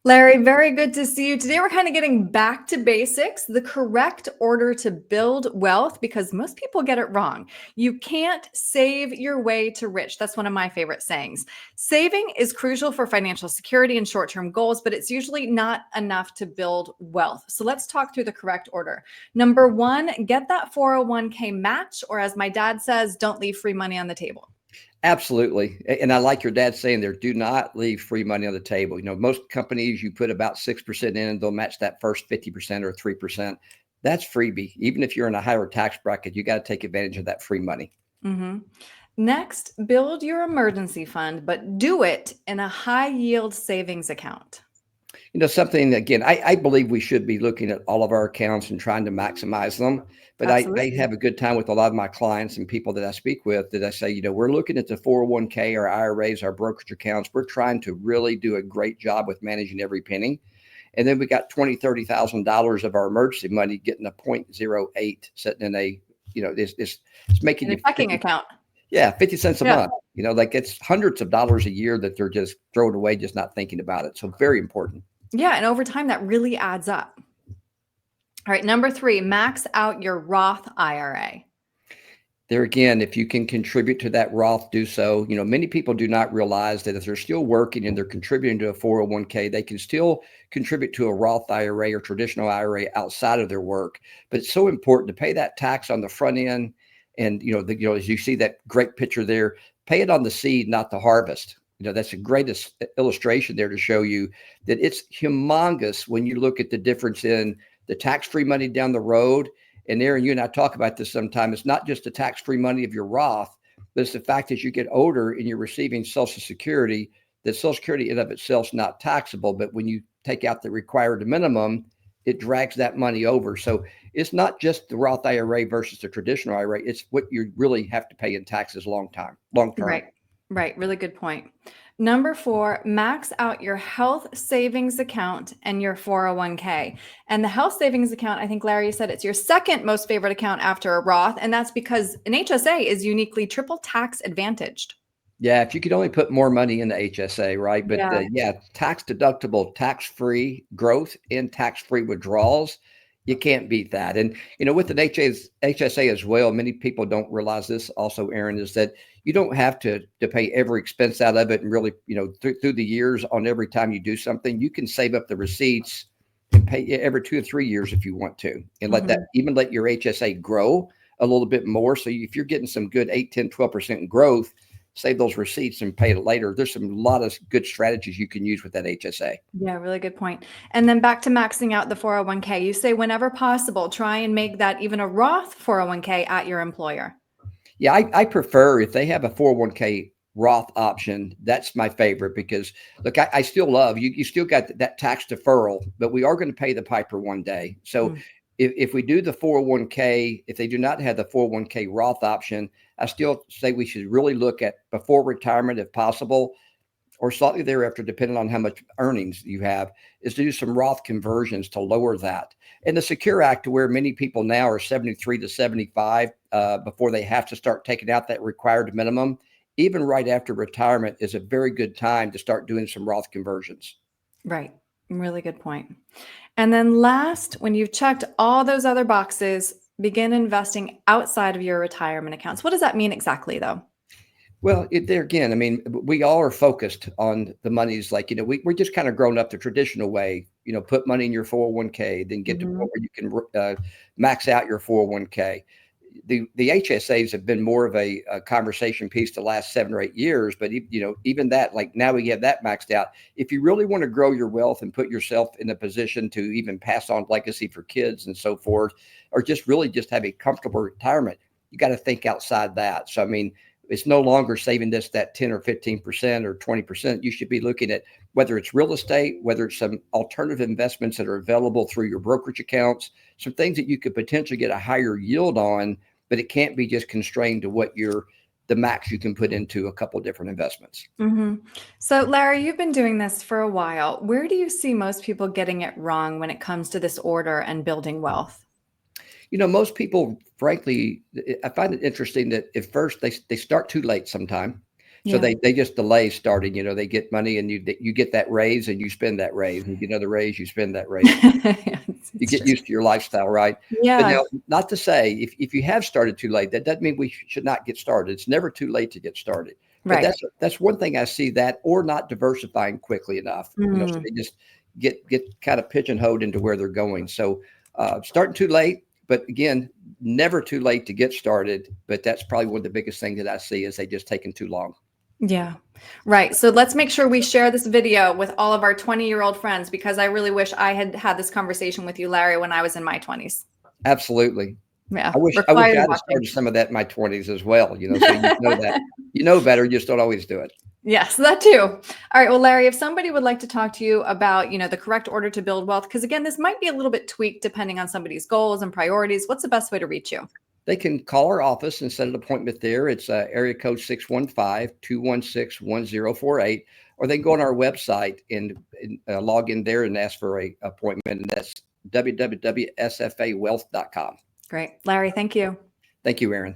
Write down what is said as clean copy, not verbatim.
Larry, very good to see you. Today, we're kind of getting back to basics, the correct order to build wealth, because most people get it wrong. You can't save your way to rich. That's one of my favorite sayings. Saving is crucial for financial security and short term goals, but it's usually not enough to build wealth. So let's talk through the correct order. Number one, get that 401k match, or as my dad says, don't leave free money on the table. Absolutely. And I like your dad saying there, do not leave free money on the table. Most companies, you put about 6% in, they'll match that first 50% or 3%. That's freebie. Even if you're in a higher tax bracket, you got to take advantage of that free money. Mhm. Next, build your emergency fund, but do it in a high yield savings account. Something, again, I believe we should be looking at all of our accounts and trying to maximize them. But I Absolutely. have a good time with a lot of my clients and people that I speak with that I say, we're looking at the 401k, our IRAs, our brokerage accounts. We're trying to really do a great job with managing every penny. And then we got $20,000, $30,000 of our emergency money getting a 0.08 sitting in a, it's making In a you checking 50, account. yeah, 50 cents a Yeah. month. Like it's hundreds of dollars a year that they're just throwing away, just not thinking about it. So very important. Yeah. And over time, that really adds up. All right. Number three, max out your Roth IRA. There again, if you can contribute to that Roth, do so. Many people do not realize that if they're still working and they're contributing to a 401k, they can still contribute to a Roth IRA or traditional IRA outside of their work. But it's so important to pay that tax on the front end. And, as you see that great picture there, pay it on the seed, not the harvest. That's the greatest illustration there to show you that it's humongous when you look at the difference in the tax-free money down the road. And Erin, you and I talk about this sometimes. It's not just the tax-free money of your Roth, but it's the fact that you get older and you're receiving Social Security, that Social Security in of itself is not taxable. But when you take out the required minimum, it drags that money over. So it's not just the Roth IRA versus the traditional IRA. It's what you really have to pay in taxes long term. Right. Right. Really good point. Number four, max out your health savings account and your 401k. And the health savings account, I think Larry said it's your second most favorite account after a Roth. And that's because an HSA is uniquely triple tax advantaged. Yeah, if you could only put more money in the HSA, right? But Yeah. yeah, tax deductible, tax free growth and tax free withdrawals, you can't beat that. And with an HSA as well, many people don't realize this. Also, Erin, is that you don't have to pay every expense out of it, and really, through the years on every time you do something, you can save up the receipts and pay every 2 or 3 years if you want to, and let your HSA grow a little bit more. So if you're getting some good 8, 10, 12% growth, save those receipts and pay it later. There's some lot of good strategies you can use with that HSA. Yeah, really good point. And then back to maxing out the 401k. You say whenever possible, try and make that even a Roth 401k at your employer. Yeah, I prefer if they have a 401k Roth option. That's my favorite because look, I still love you. You still got that tax deferral, but we are going to pay the piper one day. So if we do the 401k, if they do not have the 401k Roth option, I still say we should really look at before retirement if possible, or slightly thereafter, depending on how much earnings you have, is to do some Roth conversions to lower that. And the Secure Act, to where many people now are 73 to 75 before they have to start taking out that required minimum, even right after retirement, is a very good time to start doing some Roth conversions. Right. Really good point. And then last, when you've checked all those other boxes, begin investing outside of your retirement accounts. What does that mean exactly, though? Well, there again, I mean, we all are focused on the monies. Like, we're just kind of grown up the traditional way, put money in your 401k, then get to the point where you can max out your 401k. The HSAs have been more of a conversation piece the last 7 or 8 years, but even that, like now we have that maxed out. If you really want to grow your wealth and put yourself in a position to even pass on legacy for kids and so forth, or just really just have a comfortable retirement, you got to think outside that. So, I mean, it's no longer saving that 10 or 15% or 20%. You should be looking at whether it's real estate, whether it's some alternative investments that are available through your brokerage accounts, some things that you could potentially get a higher yield on, but it can't be just constrained to what the max you can put into a couple of different investments. So, Larry, you've been doing this for a while. Where do you see most people getting it wrong when it comes to this order and building wealth? Most people, frankly, I find it interesting that at first they start too late sometime. So Yeah. they just delay starting, they get money and you get that raise and you spend that raise, and you get another raise, you spend that raise. You It's get just, used to your lifestyle, right? But yeah, now, not to say if you have started too late, that doesn't mean we should not get started. It's never too late to get started. But right. that's one thing I see, that, or not diversifying quickly enough. So Mm, they just get kind of pigeonholed into where they're going. So starting too late, but again, never too late to get started. But that's probably one of the biggest things that I see, is they just taking too long. yeah. Right. So let's make sure we share this video with all of our 20-year-old friends, because I really wish I had had this conversation with you, Larry, when I was in my 20s. Absolutely. Yeah. I wish Required I'd have watching. started some of that in my 20s as well, so you know better, you just don't always do it. Yes, that too. All right. Well, Larry, if somebody would like to talk to you about, the correct order to build wealth, because again, this might be a little bit tweaked depending on somebody's goals and priorities. What's the best way to reach you? They can call our office and set an appointment there. It's area code 615-216-1048, or they can go on our website and log in there and ask for a appointment, and that's www.sfawealth.com. Great. Larry, thank you. Thank you, Erin.